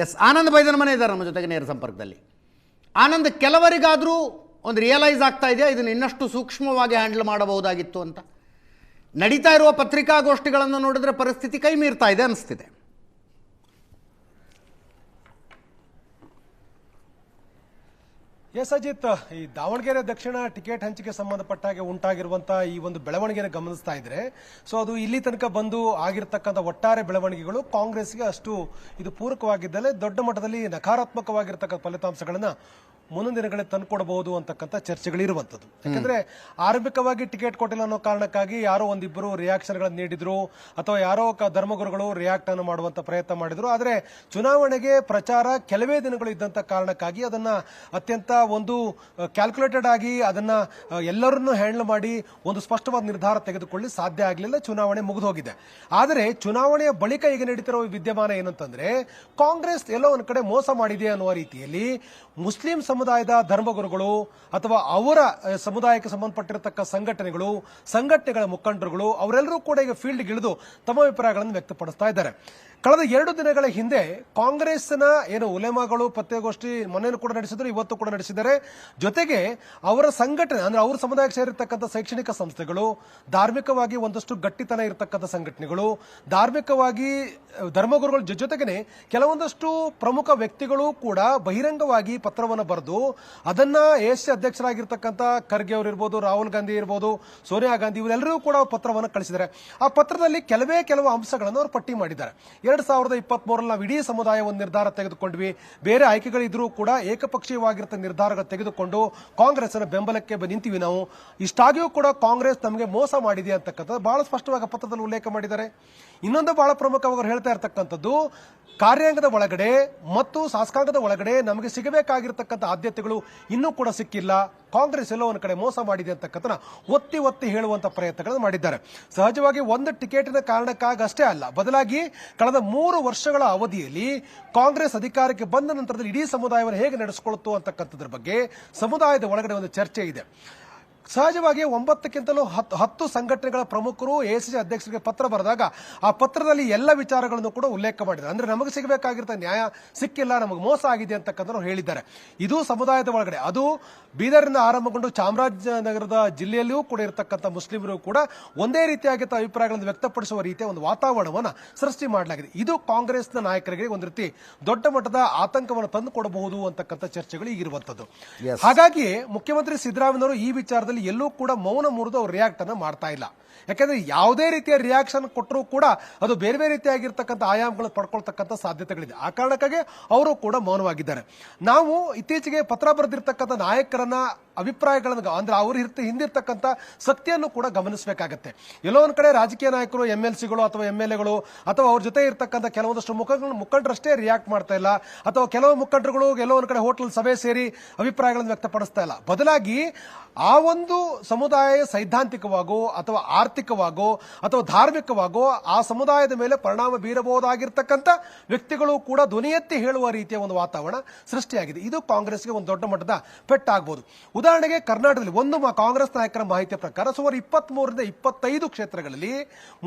S, Anand ಬೈದನ ಮನೆ ಇದ್ದಾರೆ ನಮ್ಮ ಜೊತೆಗೆ ನೇರ ಸಂಪರ್ಕದಲ್ಲಿ. ಆನಂದ್, ಕೆಲವರಿಗಾದರೂ ಒಂದು ರಿಯಲೈಸ್ ಆಗ್ತಾ ಇದೆಯಾ ಇದನ್ನು ಇನ್ನಷ್ಟು ಸೂಕ್ಷ್ಮವಾಗಿ ಹ್ಯಾಂಡಲ್ ಮಾಡಬಹುದಾಗಿತ್ತು ಅಂತ? ನಡೀತಾ ಇರುವ ಪತ್ರಿಕಾಗೋಷ್ಠಿಗಳನ್ನು ನೋಡಿದ್ರೆ ಪರಿಸ್ಥಿತಿ ಕೈ ಮೀರ್ತಾ ಇದೆ ಅನಿಸ್ತಿದೆ. ಎಸ್ ಅಜಿತ್, ಈ ದಾವಣಗೆರೆ ದಕ್ಷಿಣ ಟಿಕೆಟ್ ಹಂಚಿಕೆ ಸಂಬಂಧಪಟ್ಟ ಹಾಗೆ ಉಂಟಾಗಿರುವಂತಹ ಈ ಒಂದು ಬೆಳವಣಿಗೆಯನ್ನು ಗಮನಿಸ್ತಾ ಇದ್ರೆ, ಸೊ ಅದು ಇಲ್ಲಿ ತನಕ ಬಂದು ಆಗಿರ್ತಕ್ಕಂಥ ಒಟ್ಟಾರೆ ಬೆಳವಣಿಗೆಗಳು ಕಾಂಗ್ರೆಸ್ಗೆ ಅಷ್ಟು ಇದು ಪೂರಕವಾಗಿದ್ದಲೇ ದೊಡ್ಡ ಮಟ್ಟದಲ್ಲಿ ನಕಾರಾತ್ಮಕವಾಗಿರ್ತಕ್ಕಂಥ ಫಲಿತಾಂಶಗಳನ್ನ ಮುಂದಿನ ದಿನಗಳಲ್ಲಿ ತಂದುಕೊಡಬಹುದು ಅಂತಕ್ಕಂಥ ಚರ್ಚೆಗಳಿರುವಂತದ್ದು. ಯಾಕಂದ್ರೆ ಆರಂಭಿಕವಾಗಿ ಟಿಕೆಟ್ ಕೊಟ್ಟಿಲ್ಲ ಅನ್ನೋ ಕಾರಣಕ್ಕಾಗಿ ಯಾರೋ ಒಂದಿಬ್ಬರು ರಿಯಾಕ್ಷನ್ಗಳನ್ನು ನೀಡಿದ್ರು, ಅಥವಾ ಯಾರೋ ಧರ್ಮಗುರುಗಳು ರಿಯಾಕ್ಟ್ ಅನ್ನು ಮಾಡುವಂತ ಪ್ರಯತ್ನ ಮಾಡಿದ್ರು. ಆದ್ರೆ ಚುನಾವಣೆಗೆ ಪ್ರಚಾರ ಕೆಲವೇ ದಿನಗಳು ಇದ್ದಂತ ಕಾರಣಕ್ಕಾಗಿ ಅದನ್ನ ಅತ್ಯಂತ ಒಂದು ಕ್ಯಾಲ್ಕುಲೇಟೆಡ್ ಆಗಿ ಅದನ್ನ ಎಲ್ಲರನ್ನೂ ಹ್ಯಾಂಡಲ್ ಮಾಡಿ ಒಂದು ಸ್ಪಷ್ಟವಾದ ನಿರ್ಧಾರ ತೆಗೆದುಕೊಳ್ಳಿ ಸಾಧ್ಯ ಆಗಲಿಲ್ಲ. ಚುನಾವಣೆ ಮುಗಿದು ಹೋಗಿದೆ. ಆದರೆ ಚುನಾವಣೆಯ ಬಳಿಕ ಈಗ ನಡೀತಿರುವ ವಿದ್ಯಮಾನ ಏನಂತಂದ್ರೆ, ಕಾಂಗ್ರೆಸ್ ಎಲ್ಲೋ ಒಂದ್ ಕಡೆ ಮೋಸ ಮಾಡಿದೆ ಅನ್ನುವ ರೀತಿಯಲ್ಲಿ ಮುಸ್ಲಿಂ ಸಮುದಾಯದ ಧರ್ಮಗುರುಗಳು ಅಥವಾ ಅವರ ಸಮುದಾಯಕ್ಕೆ ಸಂಬಂಧಪಟ್ಟಿರತಕ್ಕ ಸಂಘಟನೆಗಳ ಮುಖಂಡರುಗಳು ಅವರೆಲ್ಲರೂ ಕೂಡ ಈಗ ಫೀಲ್ಡ್ಗೆ ಇಳಿದು ತಮ್ಮ ಅಭಿಪ್ರಾಯಗಳನ್ನು ವ್ಯಕ್ತಪಡಿಸ್ತಾ ಇದ್ದಾರೆ. ಕಳೆದ 2 ದಿನಗಳ ಹಿಂದೆ ಕಾಂಗ್ರೆಸ್ನ ಉಲೇಮಾಗಳು ಪತ್ರಿಕಾಗೋಷ್ಠಿ ಮೊನ್ನೆ ಕೂಡ ನಡೆಸಿದ್ರು, ಇವತ್ತು ಕೂಡ ನಡೆಸಿದ್ದಾರೆ. ಜೊತೆಗೆ ಅವರ ಸಂಘಟನೆ ಅಂದ್ರೆ ಅವ್ರ ಸಮುದಾಯಕ್ಕೆ ಸೇರಿರ್ತಕ್ಕಂಥ ಶೈಕ್ಷಣಿಕ ಸಂಸ್ಥೆಗಳು, ಧಾರ್ಮಿಕವಾಗಿ ಒಂದಷ್ಟು ಗಟ್ಟಿತನ ಇರತಕ್ಕಂಥ ಸಂಘಟನೆಗಳು, ಧಾರ್ಮಿಕವಾಗಿ ಧರ್ಮಗುರುಗಳ ಜೊತೆಗೇನೆ ಕೆಲವೊಂದಷ್ಟು ಪ್ರಮುಖ ವ್ಯಕ್ತಿಗಳು ಕೂಡ ಬಹಿರಂಗವಾಗಿ ಪತ್ರವನ್ನು ಬರೆದು ಅದನ್ನ ಎಎಸ್ಸಿ ಅಧ್ಯಕ್ಷರಾಗಿರ್ತಕ್ಕಂಥ ಖರ್ಗೆ ಅವರು ಇರ್ಬೋದು, ರಾಹುಲ್ ಗಾಂಧಿ ಇರ್ಬೋದು, ಸೋನಿಯಾ ಗಾಂಧಿ ಇವರೆಲ್ಲರೂ ಕೂಡ ಪತ್ರವನ್ನು ಕಳಿಸಿದ್ದಾರೆ. ಆ ಪತ್ರದಲ್ಲಿ ಕೆಲವು ಅಂಶಗಳನ್ನು ಅವರು ಪಟ್ಟಿ ಮಾಡಿದ್ದಾರೆ. 2023 ನಾವು ಇಡೀ ಸಮುದಾಯ ಒಂದು ನಿರ್ಧಾರ ತೆಗೆದುಕೊಂಡ್ವಿ, ಬೇರೆ ಆಯ್ಕೆಗಳಿದ್ರೂ ಕೂಡ ಏಕಪಕ್ಷೀಯವಾಗಿರುವ ನಿರ್ಧಾರಗಳು ತೆಗೆದುಕೊಂಡು ಕಾಂಗ್ರೆಸ್ ಬೆಂಬಲಕ್ಕೆ ನಿಂತೀವಿ ನಾವು. ಇಷ್ಟಾಗಿಯೂ ಕೂಡ ಕಾಂಗ್ರೆಸ್ ನಮಗೆ ಮೋಸ ಮಾಡಿದೆ ಅಂತಕ್ಕಂಥದ್ದು ಬಹಳ ಸ್ಪಷ್ಟವಾಗಿ ಪತ್ರದಲ್ಲಿ ಉಲ್ಲೇಖ ಮಾಡಿದ್ದಾರೆ. ಇನ್ನೊಂದು ಬಹಳ ಪ್ರಮುಖವಾಗಿ ಅವರು ಹೇಳ್ತಾ ಇರತಕ್ಕಂಥದ್ದು, ಕಾರ್ಯಾಂಗದ ಒಳಗಡೆ ಮತ್ತು ಶಾಸಕಾಂಗದ ಒಳಗಡೆ ನಮಗೆ ಸಿಗಬೇಕಾಗಿರ್ತಕ್ಕಂಥ ಆದ್ಯತೆಗಳು ಇನ್ನೂ ಕೂಡ ಸಿಕ್ಕಿಲ್ಲ, ಕಾಂಗ್ರೆಸ್ ಎಲ್ಲೋ ಒಂದು ಕಡೆ ಮೋಸ ಮಾಡಿದೆ ಅಂತಕ್ಕಂಥ ಒತ್ತಿ ಹೇಳುವಂತ ಪ್ರಯತ್ನಗಳನ್ನು ಮಾಡಿದ್ದಾರೆ. ಸಹಜವಾಗಿ ಒಂದು ಟಿಕೆಟಿನ ಕಾರಣಕ್ಕಾಗಿ ಅಷ್ಟೇ ಅಲ್ಲ, ಬದಲಾಗಿ ಕಳೆದ 3 ವರ್ಷಗಳ ಅವಧಿಯಲ್ಲಿ ಕಾಂಗ್ರೆಸ್ ಅಧಿಕಾರಕ್ಕೆ ಬಂದ ನಂತರದಲ್ಲಿ ಇಡೀ ಸಮುದಾಯವನ್ನು ಹೇಗೆ ನಡೆಸಿಕೊಳ್ಳುತ್ತೋ ಅಂತಕ್ಕಂಥದ್ರ ಬಗ್ಗೆ ಸಮುದಾಯದ ಒಳಗಡೆ ಒಂದು ಚರ್ಚೆ ಇದೆ. ಸಹಜವಾಗಿ 9ಕ್ಕಿಂತಲೂ 10 ಸಂಘಟನೆಗಳ ಪ್ರಮುಖರು ಎಐಸಿಸಿ ಅಧ್ಯಕ್ಷರಿಗೆ ಪತ್ರ ಬರೆದಾಗ ಆ ಪತ್ರದಲ್ಲಿ ಎಲ್ಲ ವಿಚಾರಗಳನ್ನು ಕೂಡ ಉಲ್ಲೇಖ ಮಾಡಿದ್ದಾರೆ. ಅಂದ್ರೆ ನಮಗೆ ಸಿಗಬೇಕಾಗಿರೋ ನ್ಯಾಯ ಸಿಕ್ಕಿಲ್ಲ, ನಮಗೆ ಮೋಸ ಆಗಿದೆ ಅಂತಕ್ಕಂಥ ಹೇಳಿದ್ದಾರೆ. ಇದು ಸಮುದಾಯದ ಒಳಗಡೆ, ಅದು ಬೀದರ್ನಿಂದ ಆರಂಭಗೊಂಡು ಚಾಮರಾಜನಗರದ ಜಿಲ್ಲೆಯಲ್ಲಿಯೂ ಕೂಡ ಇರತಕ್ಕಂಥ ಮುಸ್ಲಿಮರು ಕೂಡ ಒಂದೇ ರೀತಿಯಾಗಿ ಅಭಿಪ್ರಾಯಗಳನ್ನು ವ್ಯಕ್ತಪಡಿಸುವ ರೀತಿಯ ಒಂದು ವಾತಾವರಣವನ್ನು ಸೃಷ್ಟಿ ಮಾಡಲಾಗಿದೆ. ಇದು ಕಾಂಗ್ರೆಸ್ನ ನಾಯಕರಿಗೆ ಒಂದು ರೀತಿ ದೊಡ್ಡ ಮಟ್ಟದ ಆತಂಕವನ್ನು ತಂದುಕೊಡಬಹುದು ಅಂತಕ್ಕಂಥ ಚರ್ಚೆಗಳು ಈಗಿರುವಂತದ್ದು. ಹಾಗಾಗಿ ಮುಖ್ಯಮಂತ್ರಿ ಸಿದ್ದರಾಮಯ್ಯನವರು ಈ ವಿಚಾರದಲ್ಲಿ ಎಲ್ಲೂ ಕೂಡ ಮೌನ ಮುರಿದು ಅವರು ರಿಯಾಕ್ಟ್ ಅನ್ನು ಮಾಡ್ತಾ ಇಲ್ಲ. ಯಾಕಂದ್ರೆ ಯಾವುದೇ ರೀತಿಯ ರಿಯಾಕ್ಷನ್ ಕೊಟ್ಟರೂ ಕೂಡ ಅದು ಬೇರೆ ಬೇರೆ ರೀತಿಯಾಗಿರ್ತಕ್ಕಂಥ ಆಯಾಮಗಳು ಪಡ್ಕೊಳ್ತಕ್ಕಂಥ ಸಾಧ್ಯತೆಗಳಿದೆ. ಆ ಕಾರಣಕ್ಕಾಗಿ ಅವರು ಕೂಡ ಮೌನವಾಗಿದ್ದಾರೆ. ನಾವು ಇತ್ತೀಚೆಗೆ ಪತ್ರ ಬರೆದಿರ್ತಕ್ಕಂಥ ನಾಯಕರನ್ನ ಅಭಿಪ್ರಾಯಗಳನ್ನು ಅಂದ್ರೆ ಅವರು ಹಿಂದಿರ್ತಕ್ಕಂಥ ಶಕ್ತಿಯನ್ನು ಕೂಡ ಗಮನಿಸಬೇಕಾಗತ್ತೆ. ಎಲ್ಲೋ ಒಂದ್ ಕಡೆ ರಾಜಕೀಯ ನಾಯಕರು, MLCಗಳು ಅಥವಾ MLAಗಳು ಅಥವಾ ಅವ್ರ ಜೊತೆ ಇರ್ತಕ್ಕಂಥ ಕೆಲವೊಂದಷ್ಟು ಮುಖಂಡರಷ್ಟೇ ರಿಯಾಕ್ಟ್ ಮಾಡ್ತಾ ಇಲ್ಲ, ಅಥವಾ ಕೆಲವು ಮುಖಂಡರುಗಳು ಎಲ್ಲೋ ಒಂದ್ ಕಡೆ ಹೋಟೆಲ್ ಸಭೆ ಸೇರಿ ಅಭಿಪ್ರಾಯಗಳನ್ನು ವ್ಯಕ್ತಪಡಿಸ್ತಾ ಇಲ್ಲ. ಬದಲಾಗಿ ಆ ಒಂದು ಸಮುದಾಯ ಸೈದ್ಧಾಂತಿಕವಾಗೋ ಅಥವಾ ಆರ್ಥಿಕವಾಗೋ ಅಥವಾ ಧಾರ್ಮಿಕವಾಗೋ ಆ ಸಮುದಾಯದ ಮೇಲೆ ಪರಿಣಾಮ ಬೀರಬಹುದಾಗಿರ್ತಕ್ಕಂಥ ವ್ಯಕ್ತಿಗಳು ಕೂಡ ಧ್ವನಿ ಎತ್ತಿ ಹೇಳುವ ರೀತಿಯ ಒಂದು ವಾತಾವರಣ ಸೃಷ್ಟಿಯಾಗಿದೆ. ಇದು ಕಾಂಗ್ರೆಸ್ಗೆ ಒಂದು ದೊಡ್ಡ ಮಟ್ಟದ ಪೆಟ್ಟಾಗಬಹುದು. ಉದಾಹರಣೆಗೆ ಕರ್ನಾಟಕದಲ್ಲಿ ಒಂದು ಕಾಂಗ್ರೆಸ್ ನಾಯಕರ ಮಾಹಿತಿಯ ಪ್ರಕಾರ ಸುಮಾರು 23ರಿಂದ 25 ಕ್ಷೇತ್ರಗಳಲ್ಲಿ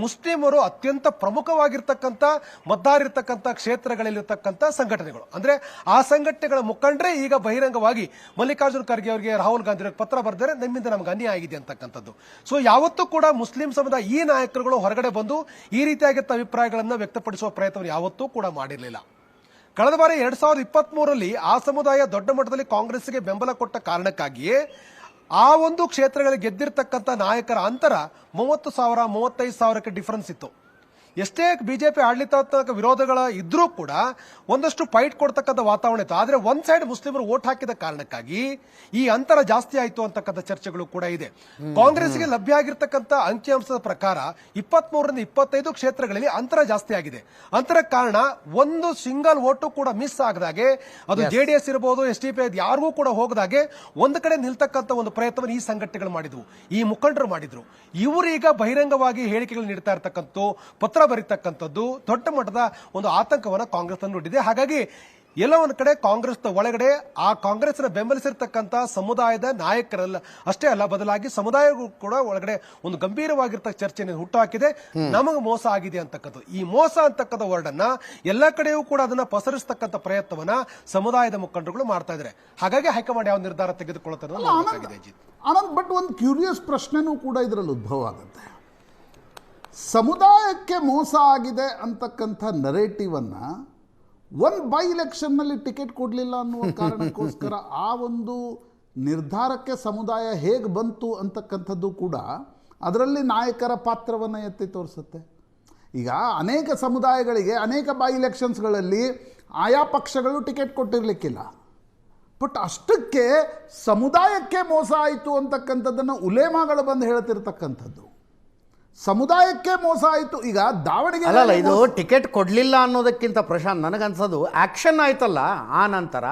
ಮುಸ್ಲಿಮರು ಅತ್ಯಂತ ಪ್ರಮುಖವಾಗಿರ್ತಕ್ಕಂಥ ಮತದಾರರಿರ್ತಕ್ಕಂಥ ಕ್ಷೇತ್ರಗಳಲ್ಲಿರ್ತಕ್ಕಂಥ ಸಂಘಟನೆಗಳು, ಅಂದ್ರೆ ಆ ಸಂಘಟನೆಗಳ ಮುಖಂಡರೇ ಈಗ ಬಹಿರಂಗವಾಗಿ ಮಲ್ಲಿಕಾರ್ಜುನ್ ಖರ್ಗೆ ಅವರಿಗೆ, ರಾಹುಲ್ ಗಾಂಧಿ ಅವರಿಗೆ ಪತ್ರ ಬರೆದರೆ ನಮ್ಮಿಂದ ನಮ್ಗೆ ಅನ್ಯಾಯ ಆಗಿದೆ ಅಂತಕ್ಕಂಥದ್ದು. ಸೊ ಯಾವತ್ತೂ ಕೂಡ ಮುಸ್ಲಿಂ ಸಮುದಾಯ ಈ ನಾಯಕರುಗಳು ಹೊರಗಡೆ ಬಂದು ಈ ರೀತಿಯಾಗಿ ಅಭಿಪ್ರಾಯಗಳನ್ನು ವ್ಯಕ್ತಪಡಿಸುವ ಪ್ರಯತ್ನವನ್ನು ಯಾವತ್ತೂ ಕೂಡ ಮಾಡಿರಲಿಲ್ಲ. ಕಳೆದ ಬಾರಿ 2023ರಲ್ಲಿ ಆ ಸಮುದಾಯ ದೊಡ್ಡ ಮಟ್ಟದಲ್ಲಿ ಕಾಂಗ್ರೆಸ್ಗೆ ಬೆಂಬಲ ಕೊಟ್ಟ ಕಾರಣಕ್ಕಾಗಿಯೇ ಆ ಒಂದು ಕ್ಷೇತ್ರಗಳಿಗೆ ಗೆದ್ದಿರ್ತಕ್ಕಂಥ ನಾಯಕರ ಅಂತರ 30,000 35,000ಕ್ಕೆ ಡಿಫರೆನ್ಸ್ ಇತ್ತು. ಎಷ್ಟೇ ಬಿಜೆಪಿ ಆಡಳಿತಾತ್ಮಕ ವಿರೋಧಗಳ ಇದ್ರೂ ಕೂಡ ಒಂದಷ್ಟು ಫೈಟ್ ಕೊಡ್ತಕ್ಕಂಥ ವಾತಾವರಣ ಇತ್ತು. ಆದ್ರೆ ಒಂದ್ ಸೈಡ್ ಮುಸ್ಲಿಮರು ವೋಟ್ ಹಾಕಿದ ಕಾರಣಕ್ಕಾಗಿ ಈ ಅಂತರ ಜಾಸ್ತಿ ಆಯಿತು ಅಂತಕ್ಕಂಥ ಚರ್ಚೆಗಳು ಕೂಡ ಇದೆ. ಕಾಂಗ್ರೆಸ್ಗೆ ಲಭ್ಯ ಆಗಿರ್ತಕ್ಕಂಥ ಅಂಕಿಅಂಶದ ಪ್ರಕಾರ 23ರಿಂದ 25 ಕ್ಷೇತ್ರಗಳಲ್ಲಿ ಅಂತರ ಜಾಸ್ತಿ ಆಗಿದೆ. ಅಂತರ ಕಾರಣ ಒಂದು ಸಿಂಗಲ್ ವೋಟು ಕೂಡ ಮಿಸ್ ಆಗದಾಗೆ, ಅದು JDS ಇರಬಹುದು, SDPI ಯಾರಿಗೂ ಕೂಡ ಹೋಗದಾಗೆ ಒಂದು ಕಡೆ ನಿಲ್ತಕ್ಕಂಥ ಒಂದು ಪ್ರಯತ್ನವನ್ನು ಈ ಸಂಘಟನೆಗಳು ಮಾಡಿದ್ವು, ಈ ಮುಖಂಡರು ಮಾಡಿದ್ರು. ಇವರೀಗ ಬಹಿರಂಗವಾಗಿ ಹೇಳಿಕೆಗಳು ನೀಡ್ತಾ ಇರ್ತಕ್ಕಂಥ, ಪತ್ರ ಬರೀತಕ್ಕಂಥದ್ದು ದೊಡ್ಡ ಮಟ್ಟದ ಒಂದು ಆತಂಕವನ್ನು ಕಾಂಗ್ರೆಸ್ ಅನ್ನು ನೋಡಿದೆ. ಹಾಗಾಗಿ ಎಲ್ಲ ಒಂದ್ ಕಡೆ ಕಾಂಗ್ರೆಸ್ ಒಳಗಡೆ ಆ ಕಾಂಗ್ರೆಸ್ನ ಬೆಂಬಲಿಸಿರ್ತಕ್ಕಂಥ ಸಮುದಾಯದ ನಾಯಕರಲ್ಲ ಅಷ್ಟೇ ಅಲ್ಲ, ಬದಲಾಗಿ ಸಮುದಾಯಗೂ ಕೂಡ ಒಳಗಡೆ ಒಂದು ಗಂಭೀರವಾಗಿರ್ತಕ್ಕ ಚರ್ಚೆಯನ್ನು ಹುಟ್ಟುಹಾಕಿದೆ. ನಮಗೆ ಮೋಸ ಆಗಿದೆ ಅಂತಕ್ಕಂಥದ್ದು, ಈ ಮೋಸ ಅಂತಕ್ಕಂಥ ವರ್ಡನ್ನ ಎಲ್ಲ ಕಡೆಯೂ ಕೂಡ ಅದನ್ನ ಪಸರಿಸತಕ್ಕಂಥ ಪ್ರಯತ್ನವನ್ನ ಸಮುದಾಯದ ಮುಖಂಡರುಗಳು ಮಾಡ್ತಾ ಇದ್ದಾರೆ. ಹಾಗಾಗಿ ಹೈಕಮಾಂಡ್ ಯಾವ ನಿರ್ಧಾರ ತೆಗೆದುಕೊಳ್ಳುತ್ತದೆ ಆನಂದ್. ಬಟ್ ಒಂದು ಕ್ಯೂರಿಯಸ್ ಪ್ರಶ್ನೆನೂ ಕೂಡ ಇದರಲ್ಲಿ ಉದ್ಭವ ಆಗುತ್ತೆ. ಸಮುದಾಯಕ್ಕೆ ಮೋಸ ಆಗಿದೆ ಅಂತಕ್ಕಂಥ ನರೇಟಿವನ್ನ ಒಂದು ಬೈ ಎಲೆಕ್ಷನ್ನಲ್ಲಿ ಟಿಕೆಟ್ ಕೊಡಲಿಲ್ಲ ಅನ್ನುವ ಕಾರಣಕ್ಕೋಸ್ಕರ ಆ ಒಂದು ನಿರ್ಧಾರಕ್ಕೆ ಸಮುದಾಯ ಹೇಗೆ ಬಂತು ಅಂತಕ್ಕಂಥದ್ದು ಕೂಡ ಅದರಲ್ಲಿ ನಾಯಕರ ಪಾತ್ರವನ್ನು ಎತ್ತಿ ತೋರಿಸುತ್ತೆ. ಈಗ ಅನೇಕ ಸಮುದಾಯಗಳಿಗೆ ಅನೇಕ ಬೈ ಎಲೆಕ್ಷನ್ಸ್ಗಳಲ್ಲಿ ಆಯಾ ಪಕ್ಷಗಳು ಟಿಕೆಟ್ ಕೊಟ್ಟಿರಲಿಕ್ಕಿಲ್ಲ. ಬಟ್ ಅಷ್ಟಕ್ಕೆ ಸಮುದಾಯಕ್ಕೆ ಮೋಸ ಆಯಿತು ಅಂತಕ್ಕಂಥದ್ದನ್ನು ಉಲೇಮಾಗಳು ಬಂದು ಹೇಳ್ತಿರ್ತಕ್ಕಂಥದ್ದು. ಸಮುದಾಯಕ್ಕೆ ಮೋಸ ಆಯಿತು. ಈಗ ದಾವಣಗೆರೆ ಅಲ್ಲ, ಇದು ಟಿಕೆಟ್ ಕೊಡಲಿಲ್ಲ ಅನ್ನೋದಕ್ಕಿಂತ ಪ್ರಶಾಂತ್ ನನಗನ್ಸೋದು ಆ್ಯಕ್ಷನ್ ಆಯ್ತಲ್ಲ ಆ ನಂತರ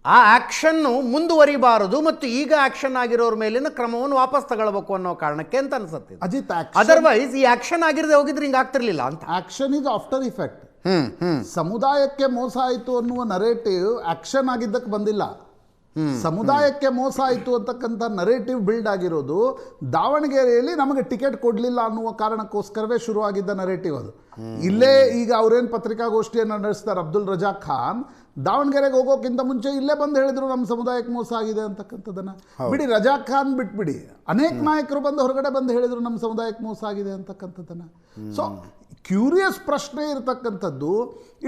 ಆ ಆ್ಯಕ್ಷನ್ನು ಮುಂದುವರಿಬಾರದು ಮತ್ತು ಈಗ ಆ್ಯಕ್ಷನ್ ಆಗಿರೋರ ಮೇಲಿನ ಕ್ರಮವನ್ನು ವಾಪಸ್ ತಗೊಳ್ಬೇಕು ಅನ್ನೋ ಕಾರಣಕ್ಕೆ ಅಂತ ಅನ್ಸುತ್ತೆ ಅಜಿತ್. ಅದರ್ವೈಸ್ ಈ ಆ್ಯಕ್ಷನ್ ಆಗಿರದೆ ಹೋಗಿದ್ರೆ ಹಿಂಗೆ ಆಗ್ತಿರ್ಲಿಲ್ಲ ಅಂತ. Action is after effect. ಸಮುದಾಯಕ್ಕೆ ಮೋಸ ಆಯಿತು ಅನ್ನುವ ನರೇಟಿವ್ ಆಕ್ಷನ್ ಆಗಿದ್ದಕ್ಕೆ ಬಂದಿಲ್ಲ. ಸಮುದಾಯಕ್ಕೆ ಮೋಸ ಆಯಿತು ಅಂತಕ್ಕಂಥ ನರೇಟಿವ್ ಬಿಲ್ಡ್ ಆಗಿರೋದು ದಾವಣಗೆರೆಯಲ್ಲಿ ನಮಗೆ ಟಿಕೆಟ್ ಕೊಡಲಿಲ್ಲ ಅನ್ನುವ ಕಾರಣಕ್ಕೋಸ್ಕರವೇ ಶುರುವಾಗಿದ್ದ ನರೇಟಿವ್ ಅದು. ಇಲ್ಲೇ ಈಗ ಅವರೇನು ಪತ್ರಿಕಾಗೋಷ್ಠಿಯನ್ನು ನಡೆಸ್ತಾರೆ ಅಬ್ದುಲ್ ರಜಾಕ್ ಖಾನ್, ದಾವಣಗೆರೆಗೆ ಹೋಗೋಕ್ಕಿಂತ ಮುಂಚೆ ಇಲ್ಲೇ ಬಂದು ಹೇಳಿದ್ರು ನಮ್ಮ ಸಮುದಾಯಕ್ಕೆ ಮೋಸ ಆಗಿದೆ ಅಂತಕ್ಕಂಥದ್ದನ್ನು. ಬಿಡಿ, ರಜಾಕ್ ಖಾನ್ ಬಿಟ್ಬಿಡಿ, ಅನೇಕ ನಾಯಕರು ಬಂದು ಹೊರಗಡೆ ಬಂದು ಹೇಳಿದ್ರು ನಮ್ಮ ಸಮುದಾಯಕ್ಕೆ ಮೋಸ ಆಗಿದೆ ಅಂತಕ್ಕಂಥದ್ದನ್ನು. ಸೊ ಕ್ಯೂರಿಯಸ್ ಪ್ರಶ್ನೆ ಇರತಕ್ಕಂಥದ್ದು,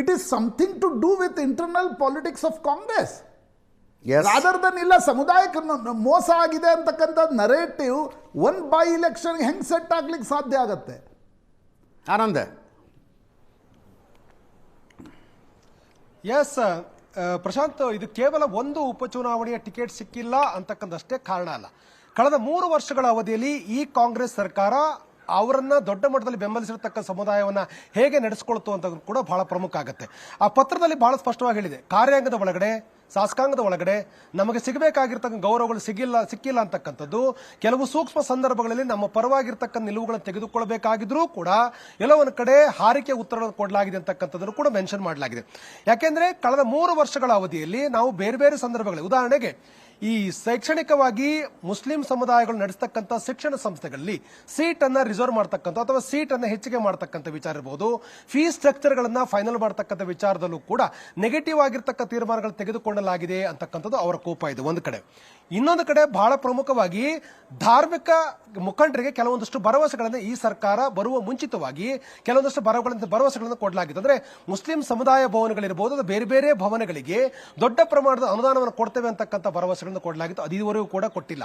it is something to do with internal politics of Congress rather than ಇಲ್ಲ ಸಮುದಾಯಕ್ಕೆ ಮೋಸ ಆಗಿದೆ ಅಂತಕ್ಕಂಥ ನರೇಟಿವ್ ಒಂದು ಬೈ ಇಲೆಕ್ಷನ್ ಹೆಂಗೆ ಸೆಟ್ ಆಗ್ಲಿಕ್ಕೆ ಸಾಧ್ಯ ಆಗತ್ತೆ? ಆನಂದ. ಎಸ್ ಪ್ರಶಾಂತ್, ಇದು ಕೇವಲ ಒಂದು ಉಪಚುನಾವಣೆಯ ಟಿಕೆಟ್ ಸಿಕ್ಕಿಲ್ಲ ಅಂತಕ್ಕಂಥಷ್ಟೇ ಕಾರಣ ಅಲ್ಲ. ಕಳೆದ 3 ವರ್ಷಗಳ ಅವಧಿಯಲ್ಲಿ ಈ ಕಾಂಗ್ರೆಸ್ ಸರ್ಕಾರ ಅವರನ್ನ ದೊಡ್ಡ ಮಟ್ಟದಲ್ಲಿ ಬೆಂಬಲಿಸಿರತಕ್ಕ ಸಮುದಾಯವನ್ನ ಹೇಗೆ ನಡೆಸಿಕೊಳ್ತು ಅಂತ ಕೂಡ ಬಹಳ ಪ್ರಮುಖ ಆಗುತ್ತೆ. ಆ ಪತ್ರದಲ್ಲಿ ಬಹಳ ಸ್ಪಷ್ಟವಾಗಿ ಹೇಳಿದೆ, ಕಾರ್ಯಾಂಗದ ಒಳಗಡೆ ಶಾಸಕಾಂಗದ ಒಳಗಡೆ ನಮಗೆ ಸಿಗಬೇಕಾಗಿರ್ತಕ್ಕ ಗೌರವಗಳು ಸಿಕ್ಕಿಲ್ಲ ಅಂತಕ್ಕಂಥದ್ದು, ಕೆಲವು ಸೂಕ್ಷ್ಮ ಸಂದರ್ಭಗಳಲ್ಲಿ ನಮ್ಮ ಪರವಾಗಿರ್ತಕ್ಕಂಥ ನಿಲುವುಗಳನ್ನು ತೆಗೆದುಕೊಳ್ಳಬೇಕಾಗಿದ್ರೂ ಕೂಡ ಎಲ್ಲೋ ಒಂದು ಕಡೆ ಹಾರಿಕೆ ಉತ್ತರಗಳನ್ನು ಕೊಡಲಾಗಿದೆ ಅಂತಕ್ಕಂಥದ್ದನ್ನು ಕೂಡ ಮೆನ್ಷನ್ ಮಾಡಲಾಗಿದೆ. ಯಾಕೆಂದ್ರೆ ಕಳೆದ 3 ವರ್ಷಗಳ ಅವಧಿಯಲ್ಲಿ ನಾವು ಬೇರೆ ಬೇರೆ ಸಂದರ್ಭಗಳಲ್ಲಿ, ಉದಾಹರಣೆಗೆ ಈ ಶೈಕ್ಷಣಿಕವಾಗಿ ಮುಸ್ಲಿಂ ಸಮುದಾಯಗಳು ನಡೆಸತಕ್ಕಂಥ ಶಿಕ್ಷಣ ಸಂಸ್ಥೆಗಳಲ್ಲಿ ಸೀಟ್ ಅನ್ನ ರಿಸರ್ವ್ ಮಾಡತಕ್ಕಂಥ ಅಥವಾ ಸೀಟ್ ಅನ್ನ ಹೆಚ್ಚಿಗೆ ಮಾಡತಕ್ಕಂಥ ವಿಚಾರ ಇರಬಹುದು, ಫೀಸ್ ಸ್ಟ್ರಕ್ಚರ್ ಗಳನ್ನ ಫೈನಲ್ ಮಾಡತಕ್ಕಂಥ ವಿಚಾರದಲ್ಲೂ ಕೂಡ ನೆಗೆಟಿವ್ ಆಗಿರ್ತಕ್ಕ ತೀರ್ಮಾನಗಳು ತೆಗೆದುಕೊಳ್ಳಲಾಗಿದೆ ಅಂತಕ್ಕಂಥದ್ದು ಅವರ ಕೋಪ ಇದೆ ಒಂದು ಕಡೆ. ಇನ್ನೊಂದು ಕಡೆ ಬಹಳ ಪ್ರಮುಖವಾಗಿ ಧಾರ್ಮಿಕ ಮುಖಂಡರಿಗೆ ಕೆಲವೊಂದಷ್ಟು ಭರವಸೆಗಳನ್ನು ಈ ಸರ್ಕಾರ ಬರುವ ಮುಂಚಿತವಾಗಿ ಕೆಲವೊಂದಷ್ಟು ಭರವಸೆಗಳನ್ನು ಕೊಡಲಾಗಿದೆ. ಅಂದ್ರೆ ಮುಸ್ಲಿಂ ಸಮುದಾಯ ಭವನಗಳಿರಬಹುದು, ಬೇರೆ ಬೇರೆ ಭವನಗಳಿಗೆ ದೊಡ್ಡ ಪ್ರಮಾಣದ ಅನುದಾನವನ್ನು ಕೊಡ್ತೇವೆ ಅಂತಕ್ಕಂಥ ಭರವಸೆಗಳನ್ನು ಕೊಡಲಾಗಿತ್ತು, ಅದು ಇದುವರೆಗೂ ಕೂಡ ಕೊಟ್ಟಿಲ್ಲ.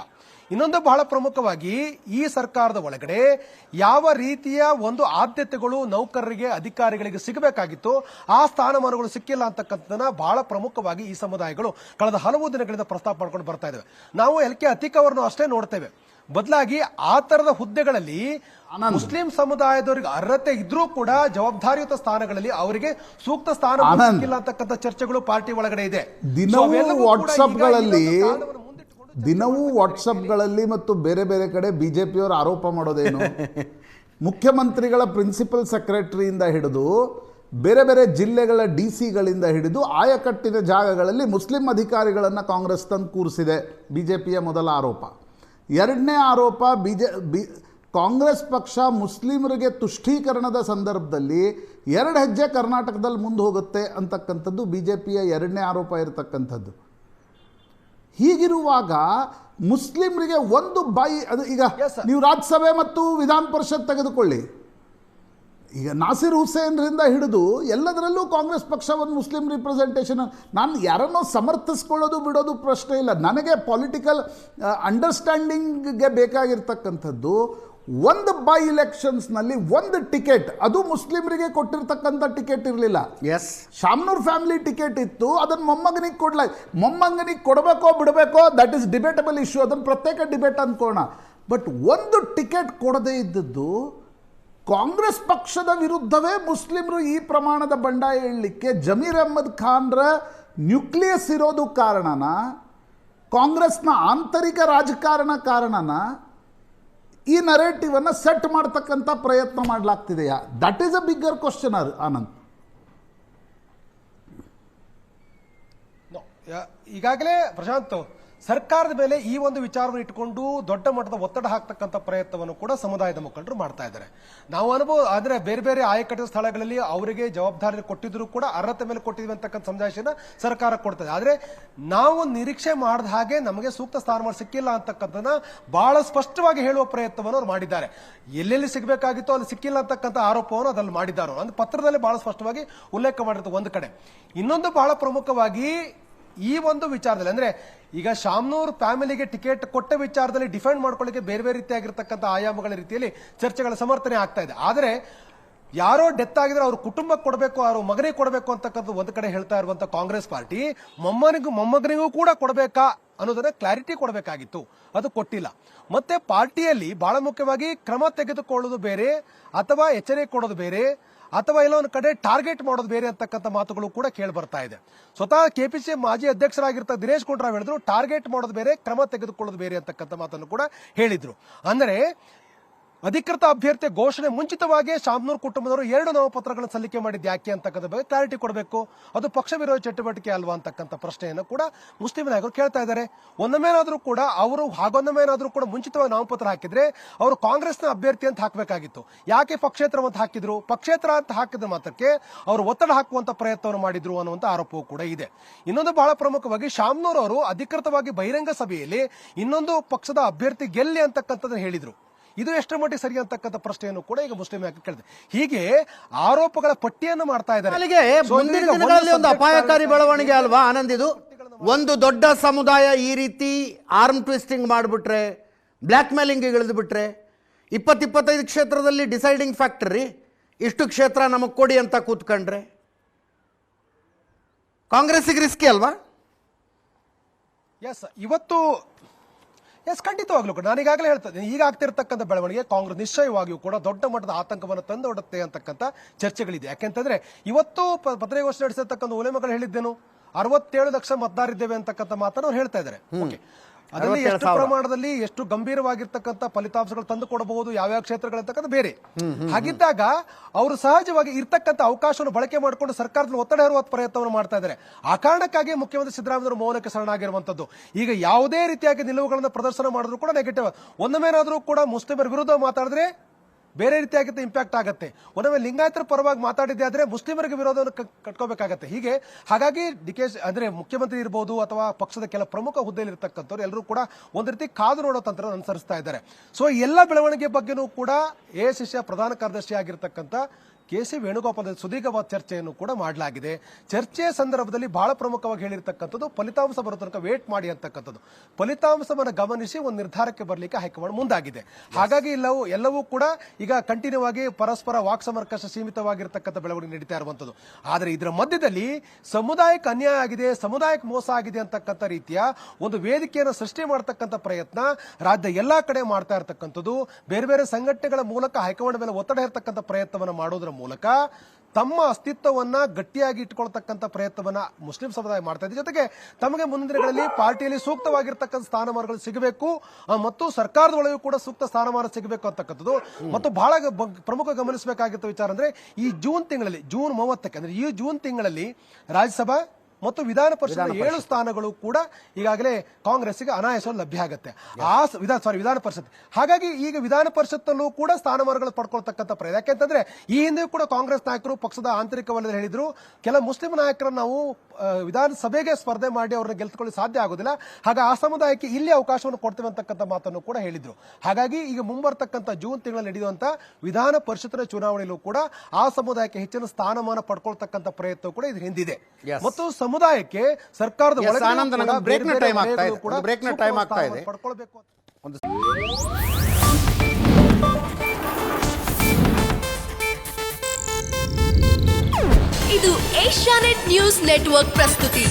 ಇನ್ನೊಂದು ಬಹಳ ಪ್ರಮುಖವಾಗಿ ಈ ಸರ್ಕಾರದ ಒಳಗಡೆ ಯಾವ ರೀತಿಯ ಒಂದು ಆದ್ಯತೆಗಳು ನೌಕರರಿಗೆ ಅಧಿಕಾರಿಗಳಿಗೆ ಸಿಗಬೇಕಾಗಿತ್ತು ಆ ಸ್ಥಾನಮಾನಗಳು ಸಿಕ್ಕಿಲ್ಲ ಅಂತಕ್ಕಂಥದ್ದನ್ನ ಬಹಳ ಪ್ರಮುಖವಾಗಿ ಈ ಸಮುದಾಯಗಳು ಕಳೆದ ಹಲವು ದಿನಗಳಿಂದ ಪ್ರಸ್ತಾಪ ಮಾಡ್ಕೊಂಡು ಬರ್ತಾ ಇದ್ದಾವೆ. ನಾವು ಎಲ್ ಕೆ ಅತೀಕ್ ಅವರನ್ನು ಅಷ್ಟೇ ನೋಡ್ತೇವೆ, ಬದಲಾಗಿ ಆ ತರದ ಹುದ್ದೆಗಳಲ್ಲಿ ಮುಸ್ಲಿಂ ಸಮುದಾಯದವರಿಗೆ ಅರ್ಹತೆ ಇದ್ರೂ ಕೂಡ ಜವಾಬ್ದಾರಿಯುತ ಸ್ಥಾನಗಳಲ್ಲಿ ಅವರಿಗೆ ಸೂಕ್ತ ಸ್ಥಾನ ಸಿಕ್ಕಿಲ್ಲ ಅಂತಕ್ಕಂಥ ಚರ್ಚೆಗಳು ಪಾರ್ಟಿ ಒಳಗಡೆ ಇದೆ. ದಿನವೂ ವಾಟ್ಸಪ್ಗಳಲ್ಲಿ ಮತ್ತು ಬೇರೆ ಬೇರೆ ಕಡೆ ಬಿಜೆಪಿಯವರು ಆರೋಪ ಮಾಡೋದೇನು, ಮುಖ್ಯಮಂತ್ರಿಗಳ ಪ್ರಿನ್ಸಿಪಲ್ ಸೆಕ್ರೆಟರಿಯಿಂದ ಹಿಡಿದು ಬೇರೆ ಬೇರೆ ಜಿಲ್ಲೆಗಳ ಡಿಸಿಗಳಿಂದ ಹಿಡಿದು ಆಯಕಟ್ಟಿನ ಜಾಗಗಳಲ್ಲಿ ಮುಸ್ಲಿಂ ಅಧಿಕಾರಿಗಳನ್ನು ಕಾಂಗ್ರೆಸ್ ತಂದು ಕೂರಿಸಿದೆ, ಬಿಜೆಪಿಯ ಮೊದಲ ಆರೋಪ. ಎರಡನೇ ಆರೋಪ, ಕಾಂಗ್ರೆಸ್ ಪಕ್ಷ ಮುಸ್ಲಿಮರಿಗೆ ತುಷ್ಟೀಕರಣದ ಸಂದರ್ಭದಲ್ಲಿ 2 ಹೆಜ್ಜೆ ಕರ್ನಾಟಕದಲ್ಲಿ ಮುಂದೆ ಹೋಗುತ್ತೆ ಅಂತಕ್ಕಂಥದ್ದು ಬಿಜೆಪಿಯ ಎರಡನೇ ಆರೋಪ ಇರತಕ್ಕಂಥದ್ದು. ಹೀಗಿರುವಾಗ ಮುಸ್ಲಿಮರಿಗೆ ಒಂದು ಅದು ಈಗ ನೀವು ರಾಜ್ಯಸಭೆ ಮತ್ತು ವಿಧಾನ ಪರಿಷತ್ ತೆಗೆದುಕೊಳ್ಳಿ, ಈಗ ನಾಸಿರ್ ಹುಸೇನ್ರಿಂದ ಹಿಡಿದು ಎಲ್ಲದರಲ್ಲೂ ಕಾಂಗ್ರೆಸ್ ಪಕ್ಷ ಒಂದು ಮುಸ್ಲಿಂ ರಿಪ್ರೆಸೆಂಟೇಷನ್. ನಾನು ಯಾರನ್ನೋ ಸಮರ್ಥಿಸ್ಕೊಳ್ಳೋದು ಬಿಡೋದು ಪ್ರಶ್ನೆ ಇಲ್ಲ, ನನಗೆ ಪೊಲಿಟಿಕಲ್ ಅಂಡರ್ಸ್ಟ್ಯಾಂಡಿಂಗ್ಗೆ ಬೇಕಾಗಿರ್ತಕ್ಕಂಥದ್ದು ಒಂದು ಬೈ ಇಲೆಕ್ಷನ್ಸ್ನಲ್ಲಿ ಒಂದು ಟಿಕೆಟ್, ಅದು ಮುಸ್ಲಿಮರಿಗೆ ಕೊಟ್ಟಿರ್ತಕ್ಕಂಥ ಟಿಕೆಟ್ ಇರಲಿಲ್ಲ. ಎಸ್, ಶಾಮ್ನೂರ್ ಫ್ಯಾಮಿಲಿ ಟಿಕೆಟ್ ಇತ್ತು, ಅದನ್ನು ಮೊಮ್ಮಗನಿಗೆ ಕೊಡಬೇಕೋ ಬಿಡಬೇಕೋ, ದಟ್ ಈಸ್ ಡಿಬೇಟಬಲ್ ಇಶ್ಯೂ, ಅದನ್ನು ಪ್ರತ್ಯೇಕ ಡಿಬೇಟ್ ಅಂದ್ಕೋಣ. ಬಟ್ ಒಂದು ಟಿಕೆಟ್ ಕೊಡದೇ ಇದ್ದದ್ದು ಕಾಂಗ್ರೆಸ್ ಪಕ್ಷದ ವಿರುದ್ಧವೇ ಮುಸ್ಲಿಮರು ಈ ಪ್ರಮಾಣದ ಬಂಡಾಯ ಹೇಳಲಿಕ್ಕೆ ಜಮೀರ್ ಅಹ್ಮದ್ ಖಾನ್ರ ನ್ಯೂಕ್ಲಿಯಸ್ ಇರೋದು ಕಾರಣನ, ಕಾಂಗ್ರೆಸ್ನ ಆಂತರಿಕ ರಾಜಕಾರಣ ಕಾರಣನ ಈ ನರೇಟಿವನ್ನು ಸೆಟ್ ಮಾಡ್ತಕ್ಕಂಥ ಪ್ರಯತ್ನ ಮಾಡಲಾಗ್ತಿದೆಯಾ? That is a bigger question Anand. ಈಗಾಗಲೇ ಪ್ರಶಾಂತ್ ಸರ್ಕಾರದ ಮೇಲೆ ಈ ಒಂದು ವಿಚಾರವನ್ನು ಇಟ್ಟುಕೊಂಡು ದೊಡ್ಡ ಮಟ್ಟದ ಒತ್ತಡ ಹಾಕ್ತಕ್ಕಂಥ ಪ್ರಯತ್ನವನ್ನು ಕೂಡ ಸಮುದಾಯದ ಮುಖಂಡರು ಮಾಡ್ತಾ ಇದ್ದಾರೆ. ನಾವು ಅನುಭವ ಆದ್ರೆ ಬೇರೆ ಬೇರೆ ಆಯಕಟ್ಟಿನ ಸ್ಥಳಗಳಲ್ಲಿ ಅವರಿಗೆ ಜವಾಬ್ದಾರಿ ಕೊಟ್ಟಿದ್ರು ಕೂಡ ಅರ್ಹತೆ ಮೇಲೆ ಕೊಟ್ಟಿದ್ವಿ ಅಂತಕ್ಕಂಥ ಸಂದೇಶನ ಸರ್ಕಾರ ಕೊಡ್ತದೆ. ಆದ್ರೆ ನಾವು ನಿರೀಕ್ಷೆ ಮಾಡಿದ ಹಾಗೆ ನಮಗೆ ಸೂಕ್ತ ಸ್ಥಾನಮಾನ ಸಿಕ್ಕಿಲ್ಲ ಅಂತಕ್ಕಂಥದ್ದನ್ನ ಬಹಳ ಸ್ಪಷ್ಟವಾಗಿ ಹೇಳುವ ಪ್ರಯತ್ನವನ್ನು ಅವರು ಮಾಡಿದ್ದಾರೆ. ಎಲ್ಲೆಲ್ಲಿ ಸಿಗಬೇಕಾಗಿತ್ತು ಅಲ್ಲಿ ಸಿಕ್ಕಿಲ್ಲ ಅಂತಕ್ಕಂಥ ಆರೋಪವನ್ನು ಅದ್ರಲ್ಲಿ ಮಾಡಿದ್ದಾರೆ. ಒಂದು ಪತ್ರದಲ್ಲಿ ಬಹಳ ಸ್ಪಷ್ಟವಾಗಿ ಉಲ್ಲೇಖ ಮಾಡಿರುತ್ತೆ ಒಂದು ಕಡೆ. ಇನ್ನೊಂದು ಬಹಳ ಪ್ರಮುಖವಾಗಿ ಈ ಒಂದು ವಿಚಾರದಲ್ಲಿ ಅಂದ್ರೆ ಈಗ ಶಾಮನೂರ್ ಫ್ಯಾಮಿಲಿಗೆ ಟಿಕೆಟ್ ಕೊಟ್ಟ ವಿಚಾರದಲ್ಲಿ ಡಿಫೆಂಡ್ ಮಾಡ್ಕೊಳ್ಳಿಕ್ಕೆ ಬೇರೆ ಬೇರೆ ರೀತಿಯಾಗಿರ್ತಕ್ಕಂಥ ಆಯಾಮಗಳ ರೀತಿಯಲ್ಲಿ ಚರ್ಚೆಗಳ ಸಮರ್ಥನೆ ಆಗ್ತಾ ಇದೆ. ಆದ್ರೆ ಯಾರೋ ಡೆತ್ ಆಗಿದ್ರೆ ಅವ್ರ ಕುಟುಂಬಕ್ಕೆ ಕೊಡಬೇಕು, ಅವ್ರ ಮಗನಿಗೆ ಕೊಡಬೇಕು ಅಂತಕ್ಕಂಥ ಒಂದು ಕಡೆ ಹೇಳ್ತಾ ಇರುವಂತ ಕಾಂಗ್ರೆಸ್ ಪಾರ್ಟಿ ಮೊಮ್ಮಗನಿಗೂ ಕೂಡ ಕೊಡಬೇಕಾ ಅನ್ನೋದನ್ನ ಕ್ಲಾರಿಟಿ ಕೊಡಬೇಕಾಗಿತ್ತು, ಅದು ಕೊಟ್ಟಿಲ್ಲ. ಮತ್ತೆ ಪಾರ್ಟಿಯಲ್ಲಿ ಬಹಳ ಮುಖ್ಯವಾಗಿ ಕ್ರಮ ತೆಗೆದುಕೊಳ್ಳೋದು ಬೇರೆ ಅಥವಾ ಎಚ್ಚರಿಕೆ ಕೊಡೋದು ಬೇರೆ ಅಥವಾ ಎಲ್ಲ ಒಂದು ಕಡೆ ಟಾರ್ಗೆಟ್ ಮಾಡೋದು ಬೇರೆ ಅಂತಕ್ಕಂಥ ಮಾತುಗಳು ಕೂಡ ಕೇಳಿ ಬರ್ತಾ ಇದೆ. ಸ್ವತಃ ಕೆಪಿಸಿಸಿ ಮಾಜಿ ಅಧ್ಯಕ್ಷರಾಗಿರ್ತ ದಿನೇಶ್ ಗುಂಡೂರಾವ್ ಹೇಳಿದ್ರು ಟಾರ್ಗೆಟ್ ಮಾಡೋದು ಬೇರೆ, ಕ್ರಮ ತೆಗೆದುಕೊಳ್ಳೋದು ಬೇರೆ ಅಂತಕ್ಕಂಥ ಮಾತನ್ನು ಕೂಡ ಹೇಳಿದ್ರು. ಅಂದ್ರೆ ಅಧಿಕೃತ ಅಭ್ಯರ್ಥಿ ಘೋಷಣೆ ಮುಂಚಿತವಾಗಿ ಶಾಮನೂರ್ ಕುಟುಂಬದವರು 2 ನಾಮಪತ್ರಗಳನ್ನು ಸಲ್ಲಿಕೆ ಮಾಡಿದ್ದು ಯಾಕೆ ಅಂತಕ್ಕಂಥ ಬಗ್ಗೆ ಕ್ಲಾರಿಟಿ ಕೊಡಬೇಕು. ಅದು ಪಕ್ಷ ವಿರೋಧ ಚಟುವಟಿಕೆ ಅಲ್ವಾ ಅಂತಕ್ಕಂಥ ಪ್ರಶ್ನೆಯನ್ನು ಕೂಡ ಮುಸ್ಲಿಂ ನಾಯಕರು ಕೇಳ್ತಾ ಇದ್ದಾರೆ. ಒಂದೊಮ್ಮೆನಾದ್ರೂ ಕೂಡ ಅವರು ಹಾಗೊಂದೊಮ್ಮೆನಾದ್ರೂ ಕೂಡ ಮುಂಚಿತವಾಗಿ ನಾಮಪತ್ರ ಹಾಕಿದ್ರೆ ಅವರು ಕಾಂಗ್ರೆಸ್ನ ಅಭ್ಯರ್ಥಿ ಅಂತ ಹಾಕಬೇಕಾಗಿತ್ತು. ಯಾಕೆ ಪಕ್ಷೇತರ ಅಂತ ಹಾಕಿದ್ರು? ಪಕ್ಷೇತರ ಅಂತ ಹಾಕಿದ ಮಾತ್ರಕ್ಕೆ ಅವರು ಒತ್ತಡ ಹಾಕುವಂತ ಪ್ರಯತ್ನವನ್ನು ಮಾಡಿದ್ರು ಅನ್ನುವಂತ ಆರೋಪವೂ ಕೂಡ ಇದೆ. ಇನ್ನೊಂದು ಬಹಳ ಪ್ರಮುಖವಾಗಿ ಶಾಮನೂರ್ ಅವರು ಅಧಿಕೃತವಾಗಿ ಬಹಿರಂಗ ಸಭೆಯಲ್ಲಿ ಇನ್ನೊಂದು ಪಕ್ಷದ ಅಭ್ಯರ್ಥಿ ಗೆಲ್ಲಿ ಅಂತಕ್ಕಂಥದ್ದನ್ನು ಹೇಳಿದ್ರು. ಇದು ಎಷ್ಟರ ಮಟ್ಟಿಗೆ ಸರಿ ಅಂತಕ್ಕಂಥ ಪ್ರಶ್ನೆಯನ್ನು ಕೂಡ ಈಗ ಮುಸ್ಲಿಂ ನಾಯಕರು ಕೇಳಿದೆ. ಹೀಗೆ ಆರೋಪಗಳ ಪಟ್ಟಿಯನ್ನು ಮಾಡ್ತಾ ಇದ್ದಾರೆ. ಅಲ್ಲಿಗೆ ಮುಂದಿನ ದಿನಗಳಲ್ಲಿ ಒಂದು ಅಪಾಯಕಾರಿ ಬೆಳವಣಿಗೆ ಅಲ್ವಾ ಆನಂದ್ ಇದು? ಒಂದು ದೊಡ್ಡ ಸಮುದಾಯ ಈ ರೀತಿ ಆರ್ಮ್ ಟ್ವಿಸ್ಟಿಂಗ್ ಮಾಡಿಬಿಟ್ರೆ, ಬ್ಲ್ಯಾಕ್ ಮೇಲಿಂಗ್ ಇಳಿದ್ಬಿಟ್ರೆ, 20-25 ಕ್ಷೇತ್ರದಲ್ಲಿ ಡಿಸೈಡಿಂಗ್ ಫ್ಯಾಕ್ಟರಿ ಇಷ್ಟು ಕ್ಷೇತ್ರ ನಮಗೆ ಕೊಡಿ ಅಂತ ಕೂತ್ಕೊಂಡ್ರೆ ಕಾಂಗ್ರೆಸ್ಸಿಗೆ ರಿಸ್ಕಿ ಅಲ್ವಾ? ಎಸ್ ಖಂಡಿತವಾಗ್ಲೂ ಕೂಡ ನಾನು ಈಗಾಗಲೇ ಹೇಳ್ತೇನೆ, ಈಗ ಆಗ್ತಿರ್ತಕ್ಕಂಥ ಬೆಳವಣಿಗೆ ಕಾಂಗ್ರೆಸ್ ನಿಶ್ಚಯವಾಗಿಯೂ ಕೂಡ ದೊಡ್ಡ ಮಟ್ಟದ ಆತಂಕವನ್ನು ತಂದೊಡುತ್ತೆ ಅಂತಕ್ಕಂಥ ಚರ್ಚೆಗಳಿದೆ. ಯಾಕೆಂತಂದ್ರೆ ಇವತ್ತು ಪತ್ರಿಕಾಗೋಷ್ಠಿ ನಡೆಸಿರ್ತಕ್ಕಂಥ ಉಲೇಮಗಳು ಹೇಳಿದ್ದೇನು 67 ಲಕ್ಷ ಮತದಾರಿದ್ದೇವೆ ಅಂತಕ್ಕಂಥ ಮಾತನ್ನು ಅವ್ರು ಹೇಳ್ತಾ ಇದ್ದಾರೆ. ಅದರಲ್ಲಿ ಎಷ್ಟು ಪ್ರಮಾಣದಲ್ಲಿ ಎಷ್ಟು ಗಂಭೀರವಾಗಿರ್ತಕ್ಕಂಥ ಫಲಿತಾಂಶಗಳು ತಂದು ಕೊಡಬಹುದು, ಯಾವ್ಯಾವ ಕ್ಷೇತ್ರಗಳಂತಕ್ಕಂಥ ಬೇರೆ. ಹಾಗಿದ್ದಾಗ ಅವರು ಸಹಜವಾಗಿ ಇರ್ತಕ್ಕಂಥ ಅವಕಾಶವನ್ನು ಬಳಕೆ ಮಾಡಿಕೊಂಡು ಸರ್ಕಾರದಲ್ಲಿ ಒತ್ತಡ ಹೇರುವ ಪ್ರಯತ್ನವನ್ನು ಮಾಡ್ತಾ ಇದ್ದಾರೆ. ಆ ಕಾರಣಕ್ಕಾಗಿ ಮುಖ್ಯಮಂತ್ರಿ ಸಿದ್ದರಾಮಯ್ಯ ಮೌನಕ್ಕೆ ಶರಣಾಗಿರುವಂತದ್ದು. ಈಗ ಯಾವುದೇ ರೀತಿಯಾಗಿ ನಿಲುವುಗಳನ್ನು ಪ್ರದರ್ಶನ ಮಾಡಿದ್ರು ಕೂಡ ನೆಗೆಟಿವ್. ಒಂದೊಮ್ಮೆನಾದ್ರೂ ಕೂಡ ಮುಸ್ಲಿಮರ ವಿರುದ್ಧ ಮಾತಾಡಿದ್ರೆ ಬೇರೆ ರೀತಿಯಾಗಿ ಇಂಪ್ಯಾಕ್ಟ್ ಆಗುತ್ತೆ. ಒಂದೊಮ್ಮೆ ಲಿಂಗಾಯತರ ಪರವಾಗಿ ಮಾತಾಡಿದ್ದೆ ಆದ್ರೆ ಮುಸ್ಲಿಮರಿಗೆ ವಿರೋಧವನ್ನು ಕಟ್ಕೋಬೇಕಾಗತ್ತೆ. ಹಾಗಾಗಿ ಅಂದ್ರೆ ಮುಖ್ಯಮಂತ್ರಿ ಇರಬಹುದು ಅಥವಾ ಪಕ್ಷದ ಕೆಲ ಪ್ರಮುಖ ಹುದ್ದೆಯಲ್ಲಿ ಇರತಕ್ಕಂಥವ್ರು ಎಲ್ಲರೂ ಕೂಡ ಒಂದು ರೀತಿ ಕಾದು ನೋಡೋ ತಂತ್ರ ಅನುಸರಿಸ್ತಾ ಇದ್ದಾರೆ. ಸೊ ಎಲ್ಲ ಬೆಳವಣಿಗೆ ಬಗ್ಗೆನೂ ಕೂಡ ಎಐಸಿಸಿ ಪ್ರಧಾನ ಕಾರ್ಯದರ್ಶಿ ಆಗಿರ್ತಕ್ಕಂಥ ಕೆ.ಸಿ. ವೇಣುಗೋಪಾಲ್ ಸುದೀರ್ಘವಾದ ಚರ್ಚೆಯನ್ನು ಕೂಡ ಮಾಡಲಾಗಿದೆ. ಚರ್ಚೆಯ ಸಂದರ್ಭದಲ್ಲಿ ಬಹಳ ಪ್ರಮುಖವಾಗಿ ಹೇಳಿರ್ತಕ್ಕಂಥದ್ದು ಫಲಿತಾಂಶ ಬರೋ ತನಕ ವೇಟ್ ಮಾಡಿ ಅಂತಕ್ಕಂಥದ್ದು. ಫಲಿತಾಂಶವನ್ನು ಗಮನಿಸಿ ಒಂದು ನಿರ್ಧಾರಕ್ಕೆ ಬರಲಿಕ್ಕೆ ಹೈಕಮಾಂಡ್ ಮುಂದಾಗಿದೆ. ಹಾಗಾಗಿ ಎಲ್ಲವೂ ಕೂಡ ಈಗ ಕಂಟಿನ್ಯೂ ಆಗಿ ಪರಸ್ಪರ ವಾಕ್ ಸಂಪರ್ಕ ಸೀಮಿತವಾಗಿರ್ತಕ್ಕಂಥ ಬೆಳವಣಿಗೆ ನಡೀತಾ ಇರುವಂತದ್ದು. ಆದರೆ ಇದರ ಮಧ್ಯದಲ್ಲಿ ಸಮುದಾಯಕ್ಕೆ ಅನ್ಯಾಯ ಆಗಿದೆ, ಸಮುದಾಯಕ್ಕೆ ಮೋಸ ಆಗಿದೆ ಅಂತಕ್ಕಂಥ ರೀತಿಯ ಒಂದು ವೇದಿಕೆಯನ್ನು ಸೃಷ್ಟಿ ಮಾಡತಕ್ಕಂಥ ಪ್ರಯತ್ನ ರಾಜ್ಯದ ಎಲ್ಲಾ ಕಡೆ ಮಾಡ್ತಾ ಇರತಕ್ಕಂಥದ್ದು. ಬೇರೆ ಬೇರೆ ಸಂಘಟನೆಗಳ ಮೂಲಕ ಹೈಕಮಾಂಡ್ ಮೇಲೆ ಒತ್ತಡ ಇರತಕ್ಕಂಥ ಪ್ರಯತ್ನವನ್ನು ಮಾಡೋದ್ರ ಮೂಲಕ ತಮ್ಮ ಅಸ್ತಿತ್ವವನ್ನ ಗಟ್ಟಿಯಾಗಿ ಇಟ್ಟುಕೊಳ್ತಕ್ಕಂಥ ಪ್ರಯತ್ನವನ್ನ ಮುಸ್ಲಿಂ ಸಮುದಾಯ ಮಾಡ್ತಾ ಇದೆ. ಜೊತೆಗೆ ತಮಗೆ ಮುಂದಿನ ದಿನಗಳಲ್ಲಿ ಪಾರ್ಟಿಯಲ್ಲಿ ಸೂಕ್ತವಾಗಿರ್ತಕ್ಕಂಥ ಸ್ಥಾನಮಾನಗಳು ಸಿಗಬೇಕು ಮತ್ತು ಸರ್ಕಾರದ ಒಳಗೂ ಕೂಡ ಸೂಕ್ತ ಸ್ಥಾನಮಾನ ಸಿಗಬೇಕು ಅಂತಕ್ಕಂಥದ್ದು. ಮತ್ತು ಬಹಳ ಪ್ರಮುಖ ಗಮನಿಸಬೇಕಾಗಿದ್ದ ವಿಚಾರ ಅಂದ್ರೆ ಈ ಜೂನ್ 30ಕ್ಕೆ ಅಂದ್ರೆ ಈ ಜೂನ್ ತಿಂಗಳಲ್ಲಿ ರಾಜ್ಯಸಭಾ ಮತ್ತು ವಿಧಾನ ಪರಿಷತ್ 7 ಸ್ಥಾನಗಳು ಕೂಡ ಈಗಾಗಲೇ ಕಾಂಗ್ರೆಸ್ಗೆ ಅನಾಯಾಸವಾಗಿ ಲಭ್ಯ ಆಗುತ್ತೆ. ವಿಧಾನ ಪರಿಷತ್. ಹಾಗಾಗಿ ಈಗ ವಿಧಾನ ಪರಿಷತ್ತಲ್ಲೂ ಕೂಡ ಸ್ಥಾನಮಾನಗಳು ಪಡ್ಕೊಳ್ತಕ್ಕಂಥ ಪ್ರಯತ್ನ. ಯಾಕೆಂತಂದ್ರೆ ಈ ಹಿಂದೆ ಕೂಡ ಕಾಂಗ್ರೆಸ್ ನಾಯಕರು ಪಕ್ಷದ ಆಂತರಿಕ ವಲಯದಲ್ಲಿ ಹೇಳಿದ್ರು ಕೆಲ ಮುಸ್ಲಿಂ ನಾಯಕರನ್ನು ನಾವು ವಿಧಾನಸಭೆಗೆ ಸ್ಪರ್ಧೆ ಮಾಡಿ ಅವ್ರನ್ನ ಗೆಲ್ತ್ಕೊಳ್ಳಿ ಸಾಧ್ಯ ಆಗೋದಿಲ್ಲ, ಹಾಗೆ ಆ ಸಮುದಾಯಕ್ಕೆ ಇಲ್ಲಿ ಅವಕಾಶವನ್ನು ಕೊಡ್ತೇವೆ ಅಂತಕ್ಕಂಥ ಮಾತನ್ನು ಕೂಡ ಹೇಳಿದ್ರು. ಹಾಗಾಗಿ ಈಗ ಮುಂಬರ್ತಕ್ಕಂಥ ಜೂನ್ ತಿಂಗಳಲ್ಲಿ ನಡೆಯುವಂತ ವಿಧಾನ ಪರಿಷತ್ತಿನ ಚುನಾವಣೆಯಲ್ಲೂ ಕೂಡ ಆ ಸಮುದಾಯಕ್ಕೆ ಹೆಚ್ಚಿನ ಸ್ಥಾನಮಾನ ಪಡ್ಕೊಳ್ತಕ್ಕಂಥ ಪ್ರಯತ್ನ ಕೂಡ ಇದು ಹಿಂದಿದೆ. ಮತ್ತು ಸಮುದಾಯಕ್ಕೆ ಸರ್ಕಾರದ ಪಡ್ಕೊಳ್ಬೇಕು. ಇದು ಏಷ್ಯಾನೆಟ್ ನ್ಯೂಸ್ ನೆಟ್ವರ್ಕ್ ಪ್ರಸ್ತುತಿ.